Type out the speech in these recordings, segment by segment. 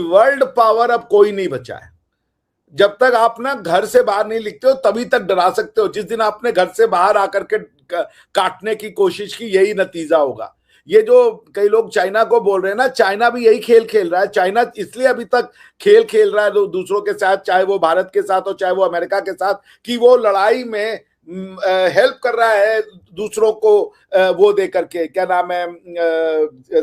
World power अब कोई नहीं बचा है। जब तक आप ना घर से बाहर नहीं लिखते हो तभी तक डरा सकते हो। जिस दिन आपने घर से बाहर आकर के काटने की कोशिश की, यही नतीजा होगा। ये जो कई लोग चाइना को बोल रहे हैं ना, चाइना भी यही खेल खेल रहा है। चाइना इसलिए अभी तक खेल खेल रहा है दूसरों के साथ, चाहे वो भारत के साथ हो चाहे वो अमेरिका के साथ, कि वो लड़ाई में हेल्प कर रहा है दूसरों को, वो दे करके, क्या नाम है,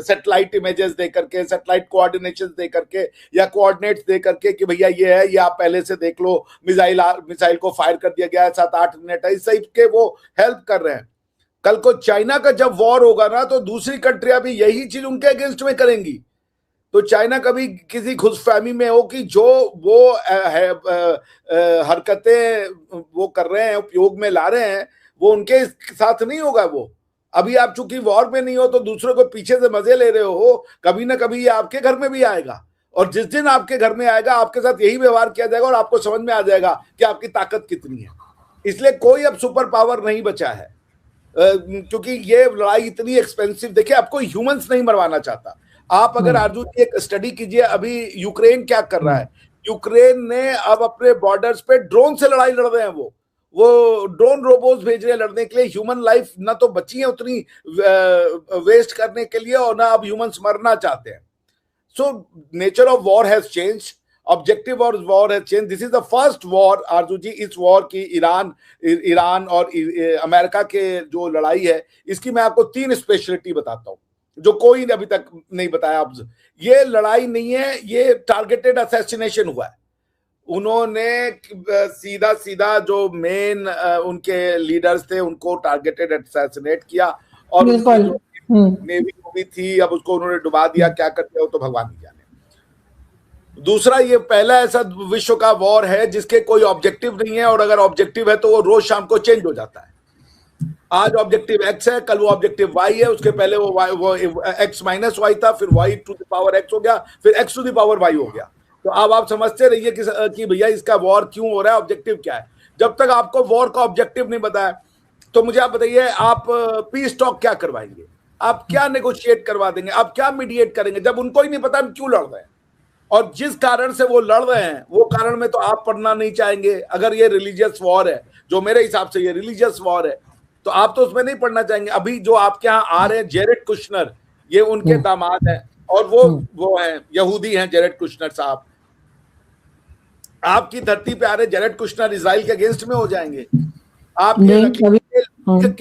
सैटेलाइट इमेजेस दे करके, सैटेलाइट कोऑर्डिनेशन दे करके, या कोऑर्डिनेट्स दे करके कि भैया ये है, ये आप पहले से देख लो, मिसाइल को फायर कर दिया गया है, 7-8 मिनट है, इस टाइप के वो हेल्प कर रहे हैं। कल को चाइना का जब वॉर होगा ना, तो दूसरी कंट्रियां भी यही चीज उनके अगेंस्ट में करेंगी। तो चाइना कभी किसी खुशफहमी में हो कि जो वो हरकतें वो कर रहे हैं, उपयोग में ला रहे हैं, वो उनके साथ नहीं होगा। वो अभी आप चूंकि वॉर में नहीं हो तो दूसरों को पीछे से मजे ले रहे हो, कभी ना कभी ये आपके घर में भी आएगा। और जिस दिन आपके घर में आएगा आपके साथ यही व्यवहार किया जाएगा और आपको समझ में आ जाएगा कि आपकी ताकत कितनी है। इसलिए कोई अब सुपर पावर नहीं बचा है, क्योंकि ये लड़ाई इतनी एक्सपेंसिव। देखिए, आपको ह्यूमंस नहीं मरवाना चाहता। आप अगर अर्जुन की एक स्टडी कीजिए, अभी यूक्रेन क्या कर रहा है। यूक्रेन ने अब अपने बॉर्डर्स पे ड्रोन से लड़ाई लड़ रहे हैं। वो ड्रोन रोबोट्स भेज रहे हैं लड़ने के लिए। ह्यूमन लाइफ ना तो बची है उतनी वेस्ट करने के लिए, और ना अब ह्यूमंस मरना चाहते हैं। So nature of war has change, objective of war has change. This is the first war आरजू जी, इस वॉर की ईरान और अमेरिका के जो लड़ाई है, इसकी मैं आपको 3 स्पेशलिटी बताता हूं जो कोई अभी तक नहीं बताया। अब ये लड़ाई नहीं है, ये टारगेटेड असैसिनेशन हुआ है। उन्होंने सीधा सीधा जो मेन उनके लीडर्स थे उनको टारगेटेड असैसिनेट किया, और नेवी को भी थी, अब उसको उन्होंने डुबा दिया। क्या करते हो तो भगवान ही जाने। दूसरा, ये पहला ऐसा विश्व का वॉर है जिसके कोई ऑब्जेक्टिव नहीं है, और अगर ऑब्जेक्टिव है तो वो रोज शाम को चेंज हो जाता है। आज ऑब्जेक्टिव एक्स है, कल वो ऑब्जेक्टिव वाई है, उसके पहले वो एक्स माइनस वाई था, फिर y to the power x हो गया, फिर x to the power y हो गया। तो अब आप समझते रहिए कि भैया इसका वॉर क्यों हो रहा है, ऑब्जेक्टिव क्या है। जब तक आपको वॉर का ऑब्जेक्टिव नहीं बताया, तो मुझे आप बताइए, आप पीस टॉक क्या करवाएंगे, आप क्या नेगोशिएट करवा देंगे, आप क्या मीडिएट करेंगे, जब उनको ही नहीं पता हम क्यों लड़ रहे हैं। और जिस कारण से वो लड़ रहे हैं वो कारण में तो आप पढ़ना नहीं चाहेंगे। अगर ये रिलीजियस वॉर है, जो मेरे हिसाब से ये रिलीजियस वॉर है, तो आप तो उसमें नहीं पढ़ना चाहेंगे। अभी जो आपके यहाँ आ रहे हैं जेरेड कुशनर, ये उनके दामाद हैं, और वो हैं यहूदी हैं जेरेड कुशनर साहब। आपकी धरती पे आ रहे जेरेड कुशनर इजराइल के अगेंस्ट में हो जाएंगे। आप ये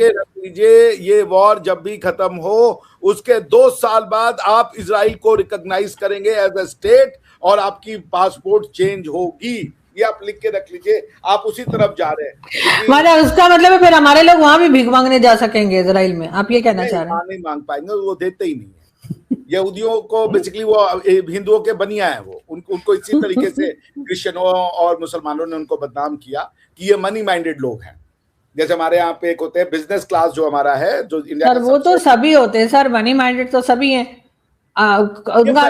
रख लीजिए, ये वॉर जब भी खत्म हो उसके 2 साल बाद आप इजराइल को रिकॉग्नाइज करेंगे एज अ स्टेट, और आपकी पासपोर्ट चेंज होगी। ये आप लिख के रख लीजिए, आप उसी तरफ जा रहे हैं। मतलब उसका मतलब है फिर हमारे लोग वहां भी भीख मांगने जा सकेंगे इजराइल में, आप ये कहना चाह रहे हैं? नहीं मांग पाएंगे, वो देते ही नहीं है। यहूदियों को बेसिकली वो हिंदुओं के बनिया है, वो उनको इसी तरीके से क्रिश्चियनों और मुसलमानों ने उनको बदनाम किया कि ये मनी माइंडेड लोग हैं। जैसे हमारे यहाँ पे एक होते हैं बिजनेस क्लास जो हमारा है, जो इंडिया सर वो तो सभी होते हैं सर, मनी माइंडेड तो सभी हैं। उनका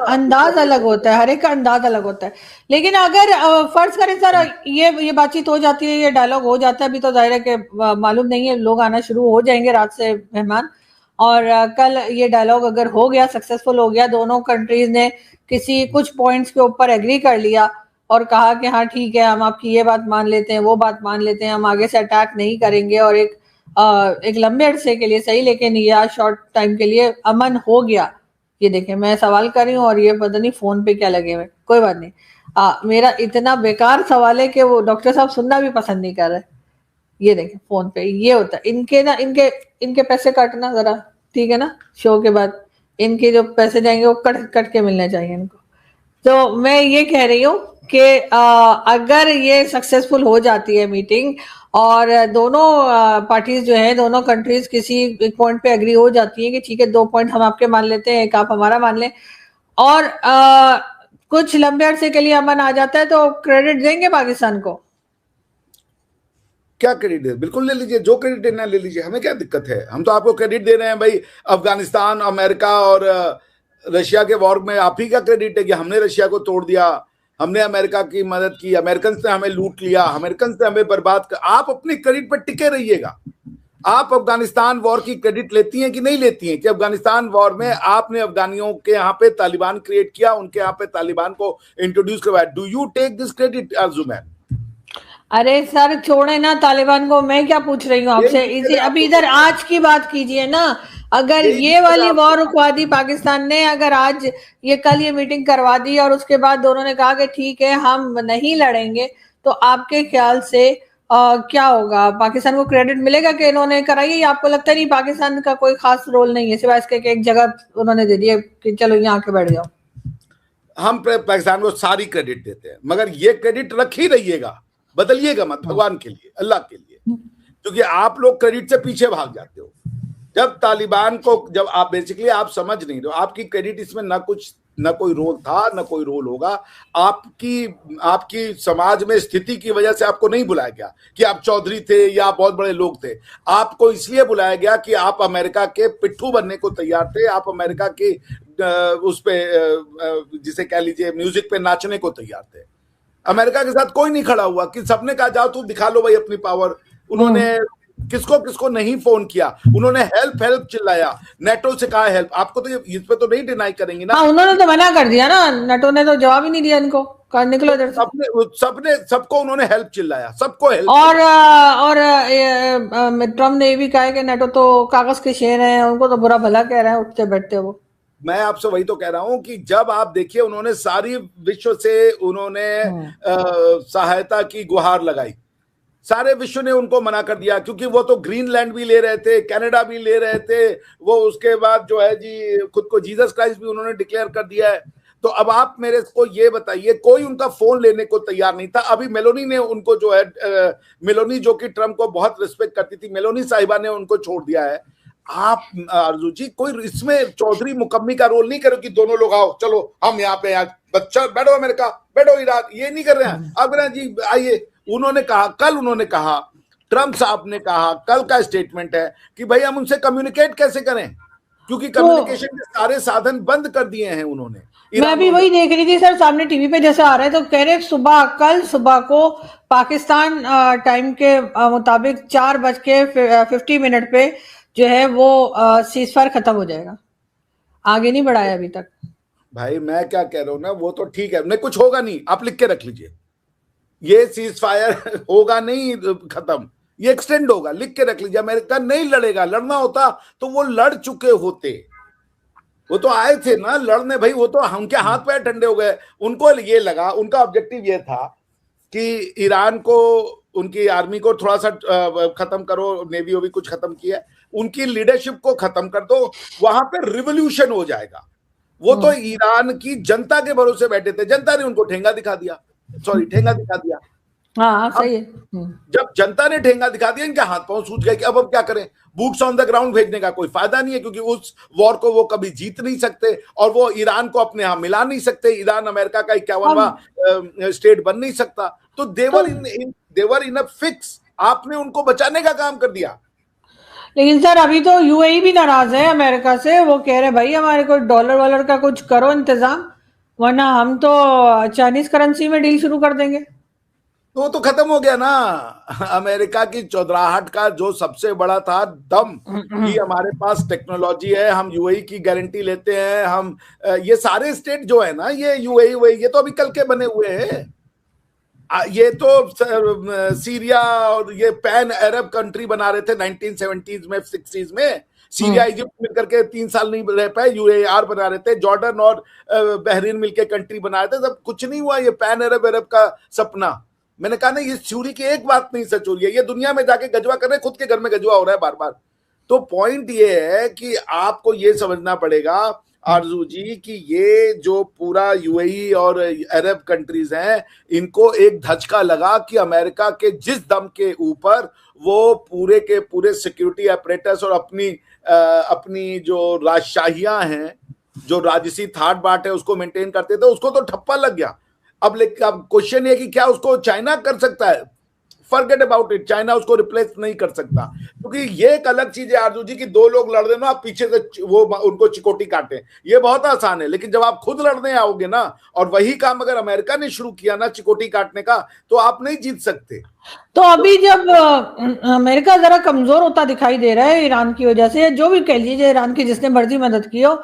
अंदाज अलग होता है, हर एक का अंदाज अलग होता है। लेकिन अगर फर्ज करें सर, ये बातचीत हो जाती है, ये डायलॉग हो जाता है, अभी तो जाहिर है कि मालूम नहीं है, लोग आना शुरू हो जाएंगे रात से मेहमान, और कल ये डायलॉग अगर हो गया, सक्सेसफुल हो गया, दोनों कंट्रीज ने किसी कुछ पॉइंट्स के ऊपर एग्री कर लिया और कहा कि हाँ ठीक है, हम आपकी ये बात मान लेते हैं, वो बात मान लेते हैं, हम आगे से अटैक नहीं करेंगे, और एक लंबे अरसे के लिए सही लेकिन या शॉर्ट टाइम के लिए अमन हो गया। ये देखें, मैं सवाल कर रही हूँ और ये पता नहीं फोन पे क्या लगे हुए, कोई बात नहीं। मेरा इतना बेकार सवाल है कि वो डॉक्टर साहब सुनना भी पसंद नहीं कर रहे। ये देखें फोन पे ये होता है, इनके पैसे काटना जरा, ठीक है ना, शो के बाद इनके जो पैसे जाएंगे वो कट के मिलने चाहिए इनको। तो मैं ये कह रही हूँ कि अगर ये सक्सेसफुल हो जाती है मीटिंग, और दोनों पार्टीज जो है, दोनों कंट्रीज किसी एक पॉइंट पे एग्री हो जाती है कि ठीक है 2 पॉइंट हम आपके मान लेते हैं, एक आप हमारा मान लें, और कुछ लंबे अरसे के लिए अमन आ जाता है, तो क्रेडिट देंगे पाकिस्तान को? क्या क्रेडिट है, बिल्कुल ले लीजिए, जो क्रेडिट देना ले लीजिए, हमें क्या दिक्कत है। हम तो आपको क्रेडिट दे रहे हैं भाई। अफगानिस्तान, अमेरिका और रशिया के वॉर में आप ही का क्रेडिट है कि हमने रशिया को तोड़ दिया, हमने अमेरिका की मदद की, अमेरिकन से हमें लूट लिया, अमेरिकन से हमें बर्बाद कर। आप अपनी क्रेडिट पर टिके रहिएगा। आप अफगानिस्तान वॉर की क्रेडिट लेती हैं कि नहीं लेती हैं कि अफगानिस्तान वॉर में आपने अफगानियों के यहाँ पे तालिबान क्रिएट किया, उनके यहाँ पे तालिबान को इंट्रोड्यूस करवाया? Do you take this credit Arjuman? अरे सर छोड़े ना तालिबान को, मैं क्या पूछ रही हूँ आपसे, इसी अभी इधर आज की बात कीजिए ना। अगर ये वाली वॉर रुकवा दी पाकिस्तान ने, अगर आज ये कल ये मीटिंग करवा दी और उसके बाद दोनों ने कहा कि ठीक है हम नहीं लड़ेंगे, तो आपके ख्याल से क्या होगा? पाकिस्तान को क्रेडिट मिलेगा कि इन्होंने कराई है, या आपको लगता है नहीं पाकिस्तान का कोई खास रोल नहीं है सिवाय इसके कि एक जगह उन्होंने दे दिया कि चलो यहाँ आके बैठ जाओ? हम पाकिस्तान को सारी क्रेडिट देते हैं, मगर ये क्रेडिट रख ही रहिएगा, बदलिएगा मत, भगवान के लिए, अल्लाह के लिए, क्योंकि आप लोग क्रेडिट से पीछे भाग जाते हो। जब तालिबान को, जब आप बेसिकली आप समझ नहीं रहे हो, आपकी क्रेडिट इसमें ना कोई रोल था ना कोई रोल होगा। आपकी समाज में स्थिति की वजह से आपको नहीं बुलाया गया कि आप चौधरी थे या आप बहुत बड़े लोग थे। आपको इसलिए बुलाया गया कि आप अमेरिका के पिट्ठू बनने को तैयार थे, आप अमेरिका के उस पे जिसे कह लीजिए म्यूजिक पे नाचने को तैयार थे। अमेरिका के साथ कोई नहीं खड़ा हुआ कि सबने कहा जाओ तू दिखा लो भाई अपनी पावर। उन्होंने किसको किसको नहीं फोन किया, उन्होंने हेल्प हेल्प चिल्लाया, नेटो से कहा हेल्प। आपको तो इस पे तो नहीं डिनाई करेंगे ना। हाँ, उन्होंने तो मना कर दिया ना, नेटो ने तो जवाब ही नहीं दिया इनको, कहा निकलो इधर से। सबको उन्होंने हेल्प चिल्लाया, सबको हेल्प। और ट्रम्प ने ये भी कहा है कि नेटो तो कागज के शेर हैं, उनको तो बुरा भला कह रहे हैं उठते बैठते वो। मैं आपसे वही तो कह रहा हूं कि जब आप देखिए उन्होंने सारी विश्व से उन्होंने सहायता की गुहार लगाई, सारे विश्व ने उनको मना कर दिया, क्योंकि वो तो ग्रीनलैंड भी ले रहे थे, कनाडा भी ले रहे थे, वो उसके बाद जो है जी खुद को जीसस क्राइस्ट भी उन्होंने डिक्लेयर कर दिया है। तो अब आप मेरे को ये बताइए, कोई उनका फोन लेने को तैयार नहीं था। अभी मेलोनी ने उनको जो है मेलोनी जो कि ट्रम्प को बहुत रिस्पेक्ट करती थी, मेलोनी साहिबा ने उनको छोड़ दिया है। आप आरजू जी कोई इसमें चौधरी मुकम्मी का रोल नहीं करो कि दोनों लोग आओ चलो हम यहाँ पे बच्चा बैठो अमेरिका बैठो इराक, ये नहीं कर रहे हैं। अब जी आइए, उन्होंने कहा, कल उन्होंने कहा, ट्रम्प साहब ने कहा, कल का स्टेटमेंट है कि भाई हम उनसे कम्युनिकेट कैसे करें, क्योंकि कम्युनिकेशन के सारे साधन बंद कर दिए हैं उन्होंने। मैं भी वही देख रही थी सर, सामने टीवी पे जैसे आ रहा है तो कह रहे कल सुबह को पाकिस्तान टाइम के मुताबिक 4:50 पे जो है वो सीजफायर खत्म हो जाएगा। आगे नहीं बढ़ाया अभी तक। भाई मैं क्या कह रहा हूं ना, वो तो ठीक है, नहीं कुछ होगा नहीं, आप लिख के रख लीजिए, ये सीज फायर होगा नहीं खत्म, ये एक्सटेंड होगा, लिख के रख लीजिए। अमेरिका नहीं लड़ेगा, लड़ना होता तो वो लड़ चुके होते, वो तो आए थे ना लड़ने भाई, वो तो उनके हाथ पैर ठंडे हो गए। उनको ये लगा, उनका ऑब्जेक्टिव ये था कि ईरान को, उनकी आर्मी को थोड़ा सा खत्म करो, नेवी भी कुछ खत्म किया, उनकी लीडरशिप को खत्म कर दो, वहां पे रिवोल्यूशन हो जाएगा। वो तो ईरान की जनता के भरोसे बैठे थे, जनता ने उनको ठेंगा दिखा दिया, ठेंगा दिखा दिया। हाँ सही है। जब जनता ने ठेंगा दिखा दिया, इनके हाथ पांव सूझ गए कि अब हम क्या करें। बूट्स ऑन द ग्राउंड भेजने का कोई फायदा नहीं है, क्योंकि उस वॉर को वो कभी जीत नहीं सकते और वो ईरान को अपने यहां मिला नहीं सकते। ईरान अमेरिका का 51वां स्टेट बन नहीं सकता। तो देवर इन अ फिक्स, आपने उनको बचाने का काम कर दिया। लेकिन सर अभी तो यूएई भी नाराज है अमेरिका से, वो कह रहे भाई हमारे को डॉलर वॉलर का कुछ करो इंतजाम, वरना हम तो चाइनीज करेंसी में डील शुरू कर देंगे। तो वो तो खत्म हो गया ना। अमेरिका की चौधराहट का जो सबसे बड़ा था दम कि हमारे पास टेक्नोलॉजी है, हम यूएई की गारंटी लेते हैं, हम ये सारे स्टेट जो है ना, ये यूएई ये तो अभी कल के बने हुए हैं। ये तो सीरिया और ये पैन अरब कंट्री बना रहे थे 1970s में 60s में। सीरिया इजिप्ट मिलकर के 3 साल नहीं रह पाए, यूएआर बना रहे थे, जॉर्डन और बहरीन मिलकर कंट्री बना रहे थे, सब कुछ नहीं हुआ। ये पैन अरब का सपना, मैंने कहा ना, ये थ्योरी की एक बात नहीं सच हो रही है, ये दुनिया में जाके गजवा कर रहे, खुद के घर में गजवा हो रहा है बार बार। तो पॉइंट ये है कि आपको ये समझना पड़ेगा आरजू जी कि ये जो पूरा यूएई और अरब कंट्रीज हैं, इनको एक धचका लगा कि अमेरिका के जिस दम के ऊपर वो पूरे के पूरे सिक्योरिटी अपरेटस और अपनी जो राजशाहियां हैं, जो राजसी थाट बाट है, उसको मेंटेन करते थे, उसको तो ठप्पा लग गया। अब क्वेश्चन ये कि क्या उसको चाइना कर सकता है? फॉरगेट अबाउट इट, चाइना उसको रिप्लेस नहीं कर सकता। क्योंकि ये एक अलग चीज है आरजू जी कि दो लोग लड़ रहे ना, आप पीछे से वो उनको चिकोटी काटे, ये बहुत आसान है। लेकिन जब आप खुद लड़ने आओगे ना, और वही काम अगर अमेरिका ने शुरू किया ना चिकोटी काटने का, तो आप नहीं जीत सकते। तो अभी जब अमेरिका जरा कमजोर होता दिखाई दे रहा है ईरान की वजह से, जो भी कह लीजिए, ईरान की जिसने मर्जी मदद की हो,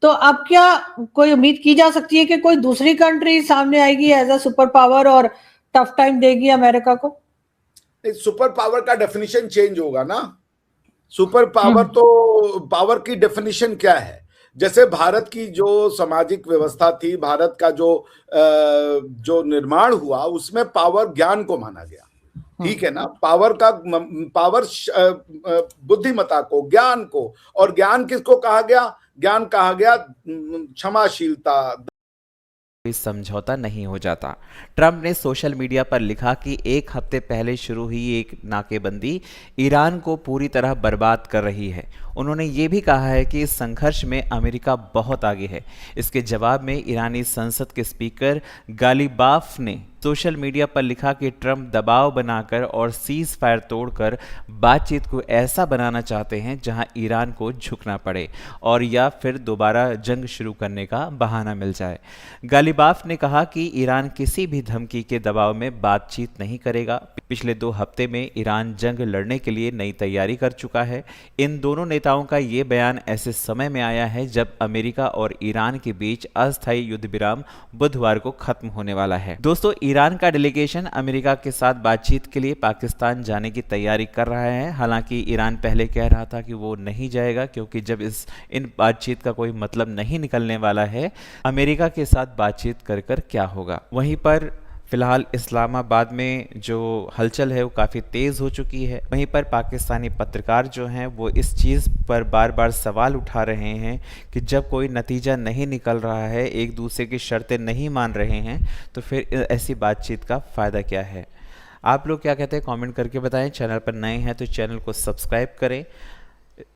तो अब क्या कोई उम्मीद की जा सकती है कि कोई दूसरी कंट्री सामने आएगी एज अ सुपर पावर और टफ टाइम देगी अमेरिका को? सुपर पावर का डेफिनेशन चेंज होगा ना। सुपर पावर तो पावर की डेफिनेशन क्या है? जैसे भारत की जो सामाजिक व्यवस्था थी, भारत का जो निर्माण हुआ, उसमें पावर ज्ञान को माना गया, ठीक है ना। पावर बुद्धिमत्ता को, ज्ञान को, और ज्ञान किसको कहा गया? ज्ञान कहा गया क्षमाशीलता। समझौता नहीं हो जाता। ट्रंप ने सोशल मीडिया पर लिखा कि एक हफ्ते पहले शुरू हुई एक नाकेबंदी ईरान को पूरी तरह बर्बाद कर रही है। उन्होंने ये भी कहा है कि इस संघर्ष में अमेरिका बहुत आगे है। इसके जवाब में ईरानी संसद के स्पीकर गालिबाफ ने सोशल मीडिया पर लिखा कि ट्रंप दबाव बनाकर और सीज फायर तोड़कर बातचीत को ऐसा बनाना चाहते हैं जहां ईरान को झुकना पड़े और या फिर दोबारा जंग शुरू करने का बहाना मिल जाए। गालिबाफ ने कहा कि ईरान किसी भी धमकी के दबाव में बातचीत नहीं करेगा। पिछले 2 हफ्ते में ईरान जंग लड़ने के लिए नई तैयारी कर चुका है। इन दोनों नेताओं का ये बयान ऐसे समय में आया है जब अमेरिका और ईरान के बीच अस्थायी युद्ध विराम बुधवार को खत्म होने वाला है। दोस्तों, ईरान का डेलीगेशन अमेरिका के साथ बातचीत के लिए पाकिस्तान जाने की तैयारी कर रहा है। हालांकि ईरान पहले कह रहा था कि वो नहीं जाएगा, क्योंकि जब इन बातचीत का कोई मतलब नहीं निकलने वाला है, अमेरिका के साथ बातचीत कर क्या होगा। वहीं पर फिलहाल इस्लामाबाद में जो हलचल है वो काफ़ी तेज़ हो चुकी है। वहीं पर पाकिस्तानी पत्रकार जो हैं वो इस चीज़ पर बार बार सवाल उठा रहे हैं कि जब कोई नतीजा नहीं निकल रहा है, एक दूसरे की शर्तें नहीं मान रहे हैं, तो फिर ऐसी बातचीत का फ़ायदा क्या है। आप लोग क्या कहते हैं कमेंट करके बताएं। चैनल पर नए हैं तो चैनल को सब्सक्राइब करें।